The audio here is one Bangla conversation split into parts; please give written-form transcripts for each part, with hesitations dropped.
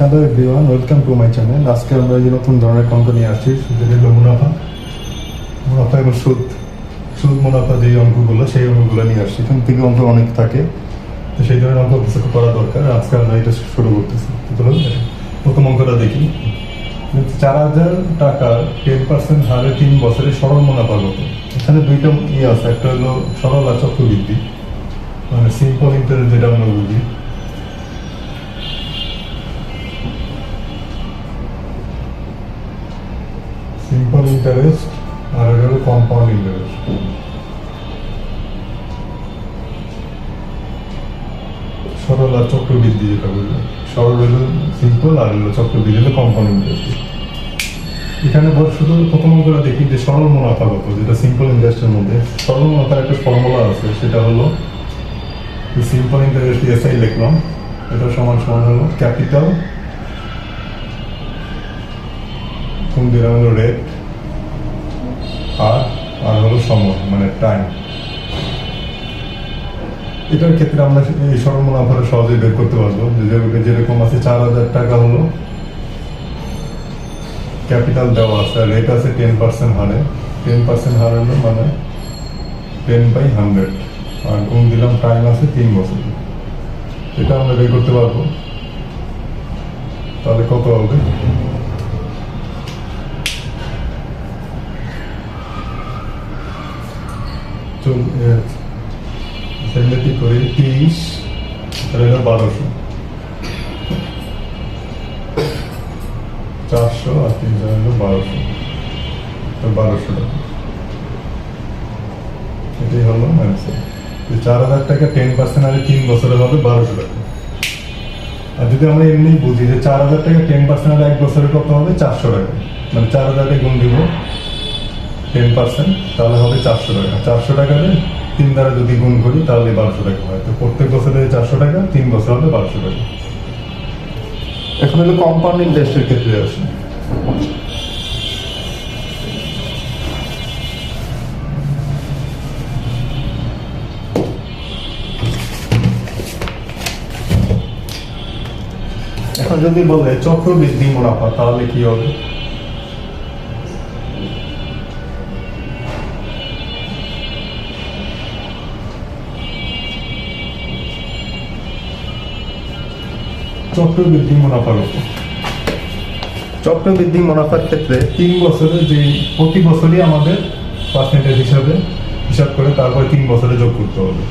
Hello everyone, welcome to my channel. আজকে আমরা যে নতুন ধরনের অঙ্ক নিয়ে আসছি, সেটা হলো মুনাফা মুনাফা এবং সুদ সুদ মুনাফা যে অঙ্কগুলো, সেই অঙ্কগুলো নিয়ে আসছি। এখান থেকে অঙ্ক অনেক থাকে, তো সেই ধরনের অঙ্ক কিছু করা দরকার। আজকে আমরা এটা শুরু করতেছি। প্রথম অঙ্কটা দেখি। 4,000 টাকা 10% হারে 3 বছরে সরল মুনাফা কত? এখানে দুইটা আছে, একটা হলো সরল আর চক্রবৃদ্ধি, মানে সিম্পল ইন্টারেস্ট, যেটা আমরা বুঝি। সিম্পল ইন্টারেস্ট আর হলো কম্পাউন্ড ইন্টারেস্ট। সরল আর চক্রবৃদ্ধি যেটা বললো, সরল হলো সিম্পল আর হলো চক্রবৃদ্ধি হলো কম্পাউন্ড ইন্টারেস্ট। এখানে শুধু প্রথম অঙ্কটা দেখি যে সরল মুনাফা কত, যেটা সিম্পল ইন্টারেস্টের মধ্যে। সরল মুনাফার একটা ফর্মুলা আছে, সেটা হলো সিম্পল ইন্টারেস্ট এসআই লিখলাম, এটা সমান সমান হলো ক্যাপিটাল কোন দিলাম হলো রেট আর হলো সময়, মানে টাইম। এটার ক্ষেত্রে আমরা এই সরল মুনাফাটা সহজে বের করতে পারবো। যেরকম আছে 4,000 টাকা হলো ক্যাপিটাল দেওয়া আছে, আর রেট আছে 10% হারে। 10% হার হলো মানে 10/100, আর গুণ দিলাম টাইম আছে 3 বছর। এটা আমরা বের করতে পারবো। তাহলে কত হবে? সেগুলো করে 30 আর 1200, 400 আর 300 হলো 1200, তো 1200 টাকা। এটাই হলো অ্যান্সার। 4,000 টাকা 10% আর 3 বছরে হবে 1200 টাকা। আর যদি আমরা এমনি বুঝি যে 4,000 টাকা 10% আর 1 বছরে কত হবে? 400 টাকা। মানে 4,000 গুণ দিব 10%, তাহলে হবে 400 টাকা। 400 টাকাতে 3 দ্বারা যদি গুণ করি তাহলে 1200 টাকা হয়। তো প্রত্যেক বছরে 400 টাকা, 3 বছর হবে 1200 টাকা। এখন হলো কম্পাউন্ড ইন্টারেস্টের ক্ষেত্রে আসে। এখন যদি বলে চক্রবৃদ্ধি মুনাফা, তাহলে কি হবে? চক্রবৃদ্ধি মুনাফা কত? চক্রবৃদ্ধি মুনাফার ক্ষেত্রে 3 বছরে যে প্রতি বছরই আমাদের পার্সেন্টেজ হিসাবে হিসাব করে তারপরে 3 বছরে যোগ করতে হবে।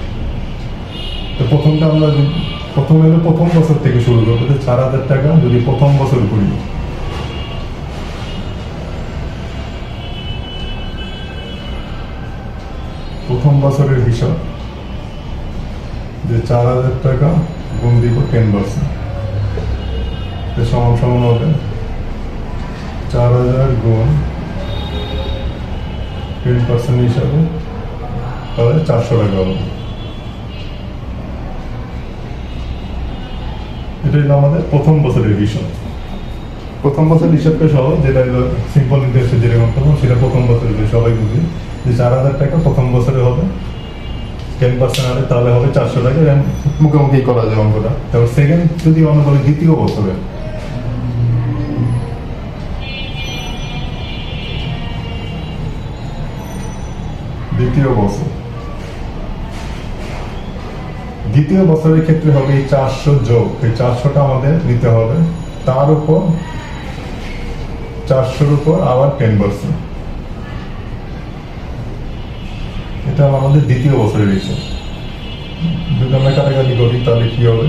তো প্রথমটা আমরা প্রথম বছর থেকে শুরু করবো। 4,000 টাকা যদি প্রথম বছর করি, প্রথম বছরের হিসাব যে 4,000 টাকা গুণ দিব 10%, সমান সমান হবে 4,000 গুণ 10% হিসাবে, তাহলে 400 টাকা হবে। এটা হলো আমাদের প্রথম বছরের হিসাব। প্রথম বছরের হিসাবটা সহজ, যেটা হলো সিম্পল ইন্টারেস্টে যেরকম করবো সেটা প্রথম বছরের সবাই বুঝি যে 4,000 টাকা প্রথম বছরে হবে 10% হারে, তাহলে হবে 400 টাকা। মুখোমুখি করা যায় অঙ্কটা। তারপর সেকেন্ড যদি অঙ্ক করে দ্বিতীয় বছরে, দ্বিতীয় বছরের ক্ষেত্রে হবে এই 400 যোগ, এই 400টা আমাদের নিতে হবে, তার উপর 400-র উপর আবার 10%। এটা আমাদের দ্বিতীয় বছরের হিসাব। যদি আমরা কাটাকাটি করি তাহলে কি হবে?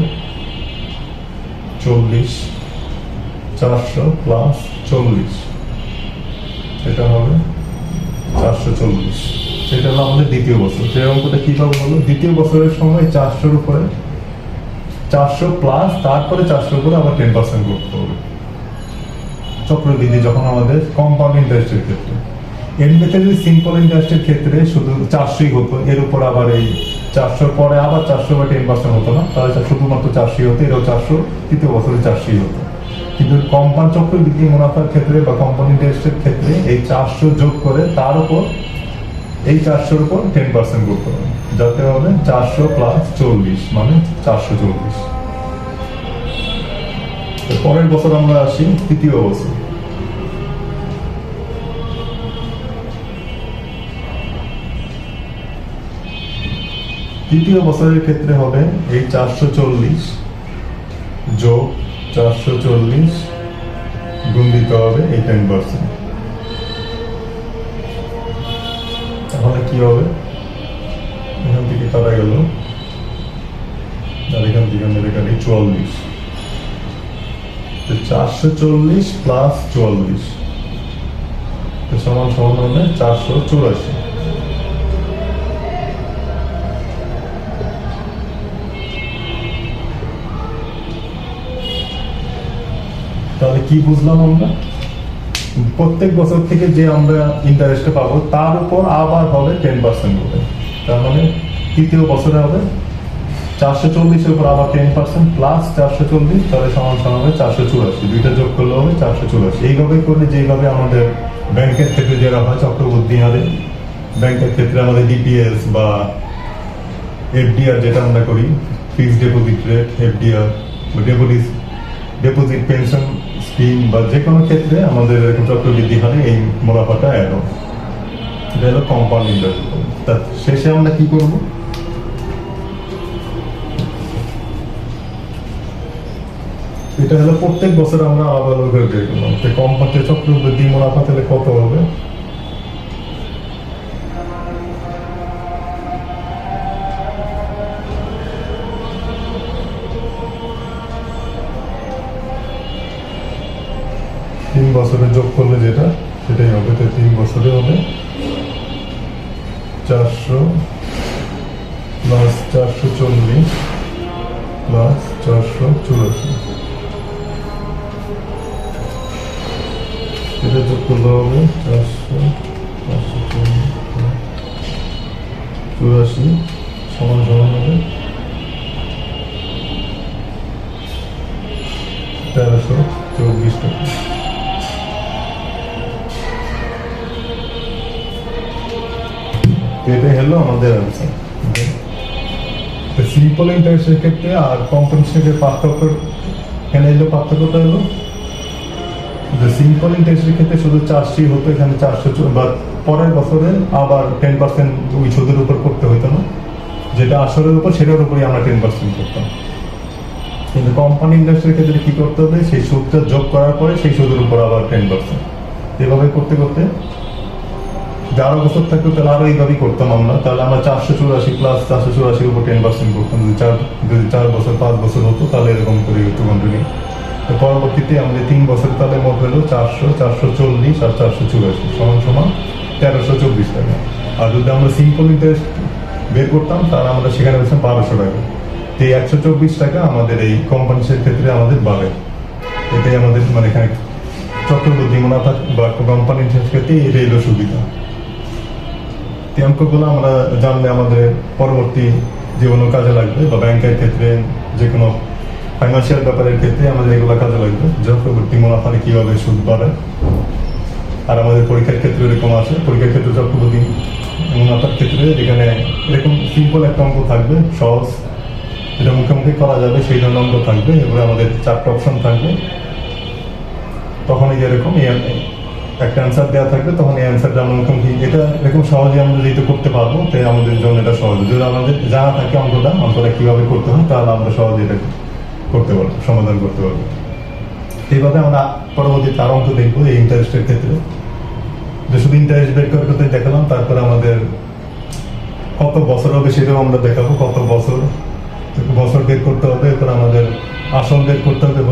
40, 400 প্লাস 40, এটা হবে 440। সেটা হলো আমাদের দ্বিতীয় বছর। যে অঙ্কটা কিভাবে হলো? দ্বিতীয় বছরের সময় 400-র উপরে 400 প্লাস তারপরে 400-র উপরে আবার 10% করতে হবে চক্রবৃদ্ধি, যখন আমাদের কম্পাউন্ড ইন্টারেস্টের ক্ষেত্রে। এর ক্ষেত্রে যদি সিম্পল ইন্টারেস্টের ক্ষেত্রে শুধু 400ই হতো, এর উপর আবার এই 400-র পরে আবার 400 বা 10% হতো না, তাহলে শুধুমাত্র 400ই হতো। এরও 400 তৃতীয় বছরে 400ই হতো। কিন্তু কম্পাউন্ড চক্রবৃদ্ধি মুনাফার ক্ষেত্রে বা কম্পাউন্ড ইন্টারেস্টের ক্ষেত্রে এই 400 যোগ করে তার উপর এই 400-র উপর 10% করতে হবে, যাতে হবে 400 প্লাস 40, মানে 440। পরের বছর আমরা আসি তৃতীয় বছর। তৃতীয় বছরের ক্ষেত্রে হবে এই 440 যোগ 440 গুণ দিতে হবে এই 10%। তাহলে কি হবে, এখান থেকে কাটা গেল আর এখান থেকে মেরে কাটি 44, 440 প্লাস 44 সমান সমান হবে 484। তাহলে কি বুঝলাম আমরা, প্রত্যেক বছর থেকে যে আমরা ইন্টারেস্ট পাবো তার উপর আবার হবে 10% করে। তার মানে তৃতীয় বছরে হবে 440 উপর আবার 10% প্লাস 440, তাহলে সমান সমান হবে 484। দুইটা যোগ করলে হবে 484। এইভাবে করলে যেভাবে আমাদের ব্যাংকের ক্ষেত্রে যেটা হয় চক্রবর্তী হারে, ব্যাংকের ক্ষেত্রে আমাদের ডিপিএস বা এফডিআর যেটা আমরা করি, ফিক্সড ডিপোজিট রেট, এফডিআর বা ডিপোজিট পেনশন স্কিম বা যে কোনো ক্ষেত্রে আমাদের এরকম চক্রবৃদ্ধি হারে এই মুনাফাটা অ্যাড হবে। এটা হলো কম্পাউন্ড ইন্টারেস্ট। তার শেষে আমরা কি করব, এটা হলো প্রত্যেক বছর আমরা আলাদা আলাদা করে বের করলাম। কম্পাউন্ড চক্রবৃদ্ধি মুনাফা তাহলে কত হবে, তিন বছরে যোগ করলে যেটা সেটাই হবে। তো 3 বছরে হবে 400 প্লাস 440 প্লাস 484, এটা যোগ করলে হবে 400 484 সমান সমান হবে 1324 টাকা। এটাই হলো আমাদের আনসার। সিম্পল ইন্টারেস্টের ক্ষেত্রে আর কম্পেনসেটের পার্থক্য, এখানে এলো পার্থক্যটা হলো যে সিম্পল ইন্টারেস্টের ক্ষেত্রে শুধু চার্জটি হতো, এখানে 400 বা পরের বছরে আবার 10% ওই সুদের উপর করতে হতো না, যেটা আসলের উপর সেটার উপরই আমরা 10% করতাম। কিন্তু কোম্পানি ইন্ডাস্ট্রির ক্ষেত্রে কি করতে হবে, সেই সুদটা যোগ করার পরে সেই সুদের উপর আবার 10%। এভাবে করতে করতে যারা বছর থাকতো তাহলে আরো এইভাবেই করতাম আমরা। তাহলে আমরা 484 প্লাস 484 উপর 10% করতাম। যদি 4 বছর 5 বছর হতো তাহলে এরকম করে একটু কন্টিনিউ। পরবর্তীতে আমাদের 3 বছর তাহলে মোট হলো 400, 440 আর 484 সমান সমান 1324 টাকা। আর যদি আমরা সিম্পল ইন্টারেস্ট বের করতাম তাহলে আমরা সেখানে পেয়েছিলাম 1200 টাকা। তো এই 124 টাকা আমাদের এই কোম্পানির ক্ষেত্রে আমাদের বাড়ে। এটাই আমাদের মানে এখানে চক্রবৃদ্ধি মুনাফা বা কোম্পানির ক্ষেত্রে এটাই হলো সুবিধা। এই অঙ্কগুলো আমরা জানলে আমাদের পরবর্তী জীবনেও কাজে লাগবে, বা ব্যাংকের ক্ষেত্রে যে কোনো ফাইন্যান্সিয়াল ব্যাপারের ক্ষেত্রে আমাদের এগুলো কাজে লাগবে। চক্রবৃদ্ধি মুনাফারে কিভাবে সুদ বাড়ে, আর আমাদের পরীক্ষার ক্ষেত্রে এরকম আসে। পরীক্ষার ক্ষেত্রে চক্রবৃদ্ধি মুনাফার ক্ষেত্রে এখানে এরকম সিম্পল একটা অঙ্ক থাকবে, সহজ, যেটা মুখোমুখি করা যাবে সেই ধরনের অঙ্ক থাকবে। এবারে আমাদের 4টা অপশন থাকবে, তখন এই যেরকম একটা অ্যান্সার দেওয়া থাকবে, তখন এই অ্যান্সারটা আমরা মুখোমুখি এটা এরকম সহজে আমরা যেহেতু করতে পারবো, তাই আমাদের জন্য এটা সহজ। যদি আমাদের জানা থাকে অঙ্কটা কিভাবে করতে হয়, তাহলে আমরা সহজে এটা করতে পারবো, সমাধান করতে পারবো। এইভাবে আমরা পরবর্তীতে আরো অঙ্ক দেখবো এই ইন্টারেস্টের ক্ষেত্রে, যে শুধু ইন্টারেস্ট বের করতে দেখালাম, তারপরে আমাদের কত বছর হবে সেটাও আমরা দেখাবো। কত বছর বের করতে হবে, এরপর আমাদের আসল বের করতে হবে,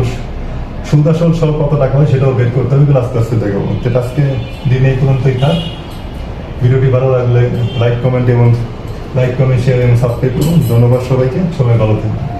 সুদ আসল সহ কত টাকা হয় সেটাও বের করতে হবে। এগুলো আস্তে আস্তে দেখাবো। যেটা আজকে দিনে এই পর্যন্তই থাক। ভিডিওটি ভালো লাগলে লাইক কমেন্ট শেয়ার এবং সাবস্ক্রাইব করুন। ধন্যবাদ সবাইকে, সবাই ভালো থাকুন।